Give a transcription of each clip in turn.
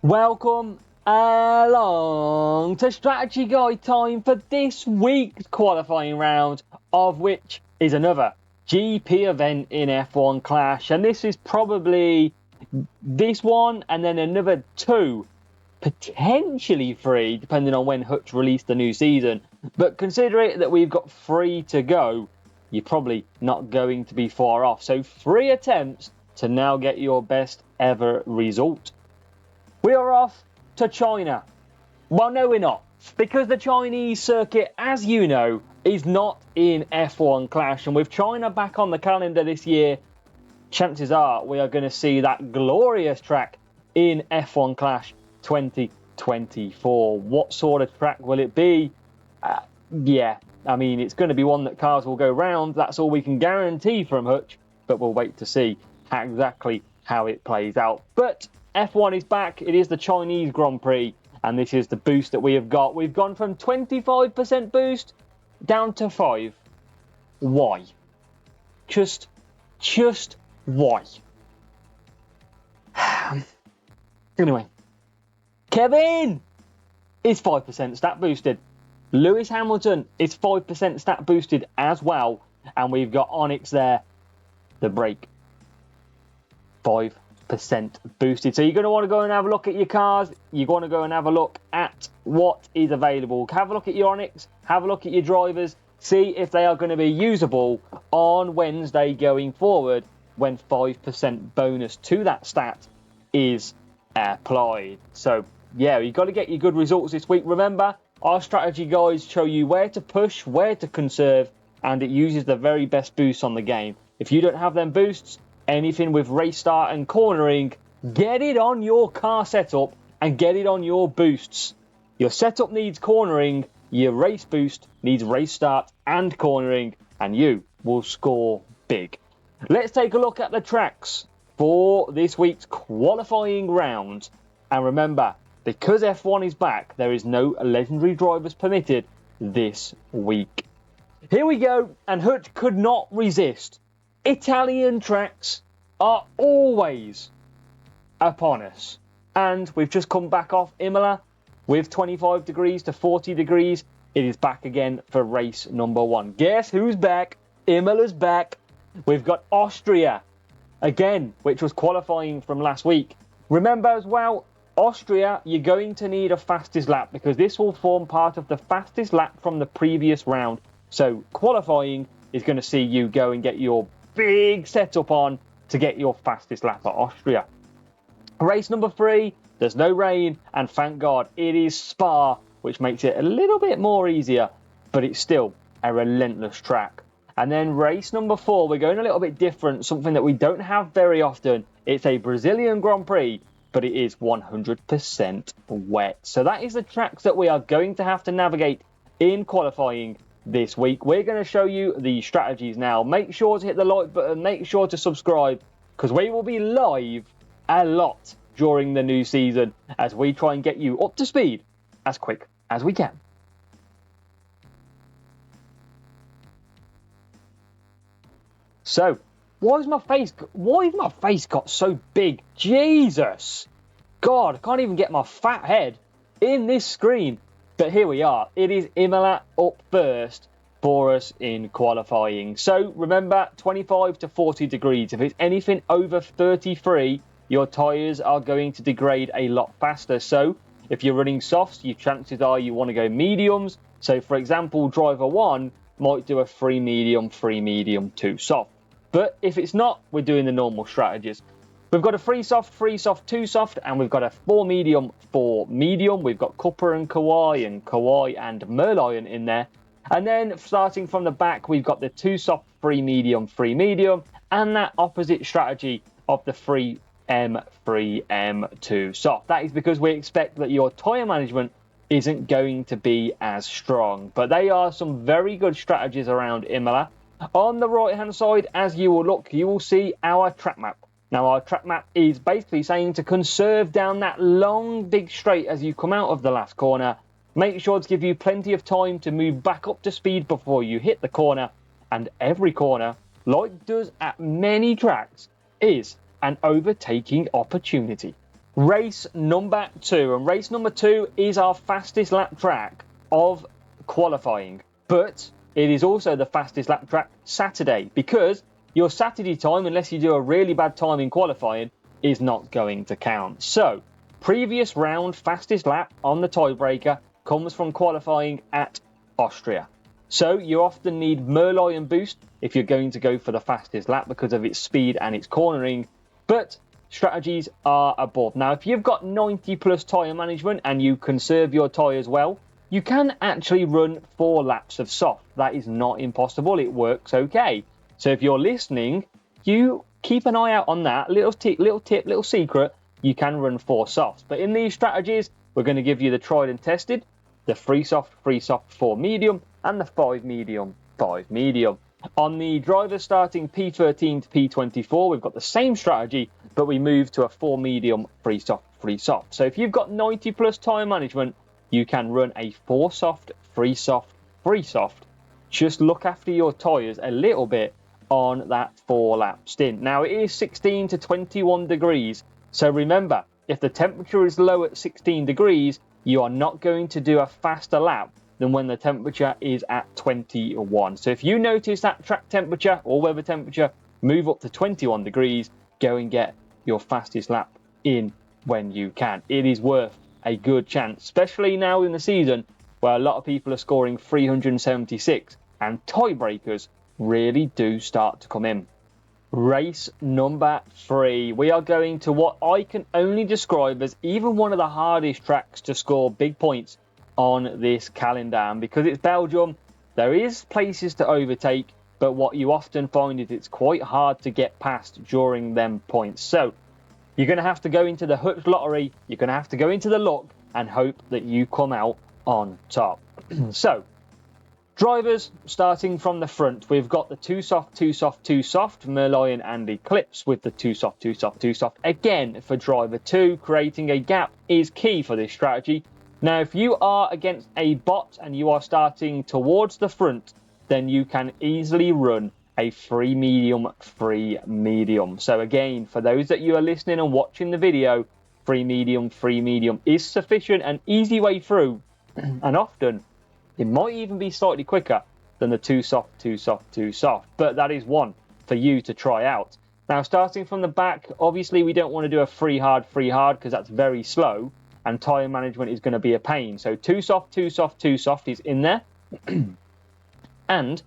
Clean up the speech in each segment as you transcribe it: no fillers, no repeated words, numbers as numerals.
Welcome along to Strategy Guide time for this week's qualifying round, of which is another GP event in F1 Clash. And this is probably this one and then another two, potentially three, depending on when Hutch released the new season. But consider it that we've got 3 to go, you're probably not going to be far off. So 3 attempts to now get your best ever result. We are off to China. Well, no, we're not. Because the Chinese circuit, as you know, is not in F1 Clash. And with China back on the calendar this year, chances are we are going to see that glorious track in F1 Clash 2024. What sort of track will it be? I mean, it's going to be one that cars will go round. That's all we can guarantee from Hutch. But we'll wait to see exactly how it plays out. But F1 is back. It is the Chinese Grand Prix, and this is the boost that we have got. We've gone from 25% boost down to 5. Why? Just why? Anyway, Kevin is 5% stat boosted. Lewis Hamilton is 5% stat boosted as well, and we've got Onyx there, the brake, 5% boosted. So you're going to want to go and have a look at your cars. You're going to go and have a look at what is available. Have a look at your Onyx. Have a look at your drivers. See if they are going to be usable on Wednesday going forward when 5% bonus to that stat is applied. So, yeah, you've got to get your good results this week. Remember, our strategy guides show you where to push, where to conserve, and it uses the very best boosts on the game. If you don't have them boosts, anything with race start and cornering, get it on your car setup and get it on your boosts. Your setup needs cornering, your race boost needs race start and cornering, and you will score big. Let's take a look at the tracks for this week's qualifying round. And remember, because F1 is back, there is no legendary drivers permitted this week. Here we go, and Hutch could not resist. Italian tracks are always upon us. And we've just come back off Imola with 25 degrees to 40 degrees. It is back again for race number 1. Guess who's back? Imola's back. We've got Austria again, which was qualifying from last week. Remember as well, Austria, you're going to need a fastest lap because this will form part of the fastest lap from the previous round. So qualifying is going to see you go and get your big setup on to get your fastest lap at Austria. Race number 3, there's no rain, and thank God it is Spa, which makes it a little bit more easier, but it's still a relentless track. And then race number 4, we're going a little bit different, something that we don't have very often. It's a Brazilian Grand Prix, but it is 100% wet. So that is the tracks that we are going to have to navigate in qualifying this week. We're going to show you the strategies now. Make sure to hit the like button, make sure to subscribe, because we will be live a lot during the new season as we try and get you up to speed as quick as we can. So, why has my face got so big? Jesus! God, I can't even get my fat head in this screen. But here we are. It is Imola up first for us in qualifying. So remember, 25 to 40 degrees. If it's anything over 33, your tyres are going to degrade a lot faster. So if you're running softs, your chances are you want to go mediums. So for example, driver 1 might do a 3 medium, 2 soft. But if it's not, we're doing the normal strategies. We've got a 3 soft, 2 soft, and we've got a 4 medium, 4 medium. We've got Cooper and Kawhi and Merlion in there. And then starting from the back, we've got the 2 soft, 3 medium, and that opposite strategy of the 3M, 2 soft. That is because we expect that your tyre management isn't going to be as strong. But they are some very good strategies around Imola. On the right-hand side, as you will look, you will see our track map. Now, our track map is basically saying to conserve down that long, big straight as you come out of the last corner. Make sure to give you plenty of time to move back up to speed before you hit the corner. And every corner, like does at many tracks, is an overtaking opportunity. Race number 2, and race number 2 is our fastest lap track of qualifying, but it is also the fastest lap track Saturday, because your Saturday time, unless you do a really bad time in qualifying, is not going to count. So previous round fastest lap on the tiebreaker comes from qualifying at Austria. So you often need Merlion boost if you're going to go for the fastest lap because of its speed and its cornering, but strategies are above. Now, if you've got 90 plus tyre management and you conserve your tyres well, you can actually run 4 laps of soft. That is not impossible. It works okay. So if you're listening, you keep an eye out on that. Little tip, little secret, you can run 4 softs. But in these strategies, we're going to give you the tried and tested, the free soft, 4 medium, and the 5 medium, 5 medium. On the drivers starting P13 to P24, we've got the same strategy, but we move to a 4 medium, 3 soft, 3 soft. So if you've got 90 plus tyre management, you can run a 4 soft, 3 soft, 3 soft. Just look after your tyres a little bit on that 4 lap stint. Now it is 16 to 21 degrees. So remember, if the temperature is low at 16 degrees, you are not going to do a faster lap than when the temperature is at 21. So if you notice that track temperature or weather temperature move up to 21 degrees, go and get your fastest lap in when you can. It is worth a good chance, especially now in the season where a lot of people are scoring 376 and tiebreakers really do start to come in. Race number 3. We are going to what I can only describe as even one of the hardest tracks to score big points on this calendar. And because it's Belgium, there is places to overtake, but what you often find is it's quite hard to get past during them points. So you're going to have to go into the Hutch lottery, you're going to have to go into the luck and hope that you come out on top. So drivers starting from the front, we've got the 2 soft, 2 soft, 2 soft, Merlion and Eclipse with the 2 soft, 2 soft, 2 soft. Again, for driver 2, creating a gap is key for this strategy. Now, if you are against a bot and you are starting towards the front, then you can easily run a 3 medium, 3 medium. So again, for those that you are listening and watching the video, 3 medium is sufficient and easy way through. And often it might even be slightly quicker than the 2 soft, 2 soft, 2 soft. But that is one for you to try out. Now, starting from the back, obviously we don't want to do a free hard because that's very slow. And tyre management is going to be a pain. So 2 soft, 2 soft, 2 soft is in there. And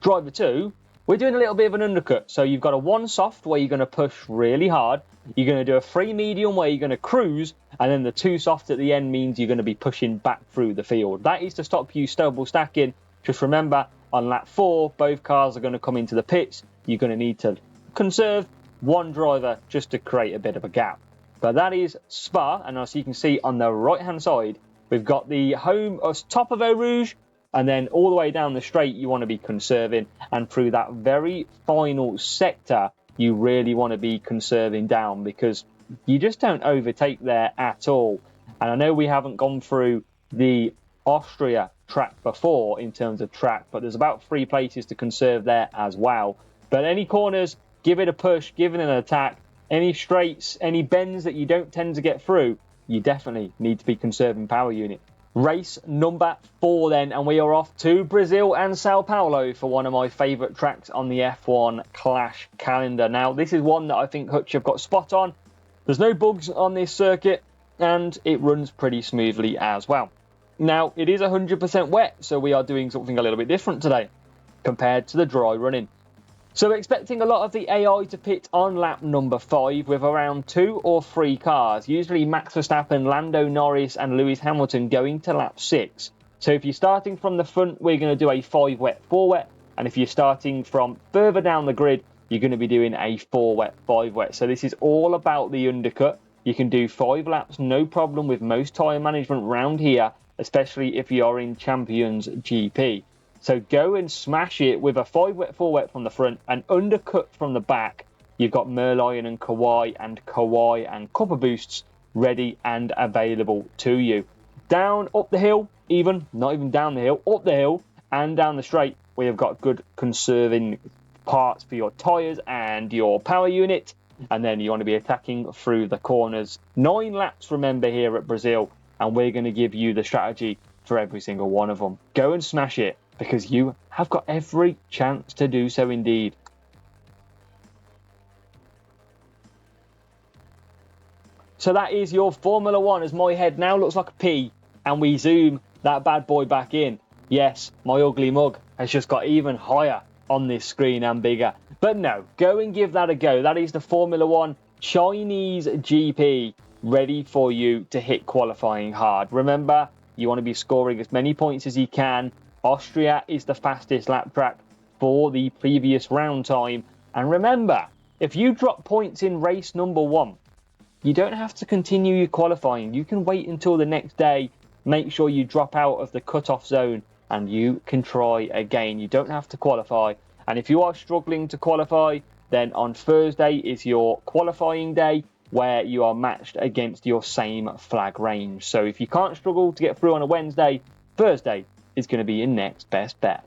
driver 2, we're doing a little bit of an undercut. So you've got a 1 soft where you're going to push really hard. You're going to do a 3 medium where you're going to cruise. And then the 2 soft at the end means you're going to be pushing back through the field. That is to stop you double stacking. Just remember, on lap 4, both cars are going to come into the pits. You're going to need to conserve one driver just to create a bit of a gap. But that is Spa, and as you can see on the right-hand side, we've got the home top of Eau Rouge, and then all the way down the straight, you want to be conserving, and through that very final sector, you really want to be conserving down, because you just don't overtake there at all. And I know we haven't gone through the Austria track before in terms of track, but there's about 3 places to conserve there as well. But any corners, give it a push, give it an attack. Any straights, any bends that you don't tend to get through, you definitely need to be conserving power unit. Race number 4 then, and we are off to Brazil and Sao Paulo for one of my favourite tracks on the F1 Clash calendar. Now, this is one that I think Hutch have got spot on. There's no bugs on this circuit, and it runs pretty smoothly as well. Now, it is 100% wet, so we are doing something a little bit different today compared to the dry running. So expecting a lot of the AI to pit on lap number 5 with around 2 or 3 cars, usually Max Verstappen, Lando Norris and Lewis Hamilton going to lap 6. So if you're starting from the front, we're going to do a 5 wet, 4 wet. And if you're starting from further down the grid, you're going to be doing a 4 wet, 5 wet. So this is all about the undercut. You can do 5 laps, no problem with most tyre management round here, especially if you're in Champions GP. So go and smash it with a 5 wet, 4 wet from the front and undercut from the back. You've got Merlion and Kawhi and Copper Boosts ready and available to you. Down, up the hill, not even down the hill, up the hill and down the straight, we have got good conserving parts for your tyres and your power unit. and then you want to be attacking through the corners. 9 laps, remember, here at Brazil, and we're going to give you the strategy for every single one of them. Go and smash it, because you have got every chance to do so indeed. So that is your Formula 1, as my head now looks like a P, and we zoom that bad boy back in. Yes, my ugly mug has just got even higher on this screen and bigger. But no, go and give that a go. That is the Formula 1 Chinese GP ready for you to hit qualifying hard. Remember, you want to be scoring as many points as you can. Austria is the fastest lap track for the previous round time. And remember, if you drop points in race number 1, you don't have to continue your qualifying. You can wait until the next day, make sure you drop out of the cut-off zone, and you can try again. You don't have to qualify. And if you are struggling to qualify, then on Thursday is your qualifying day, where you are matched against your same flag range. So if you can't struggle to get through on a Wednesday, Thursday is going to be your next best bet.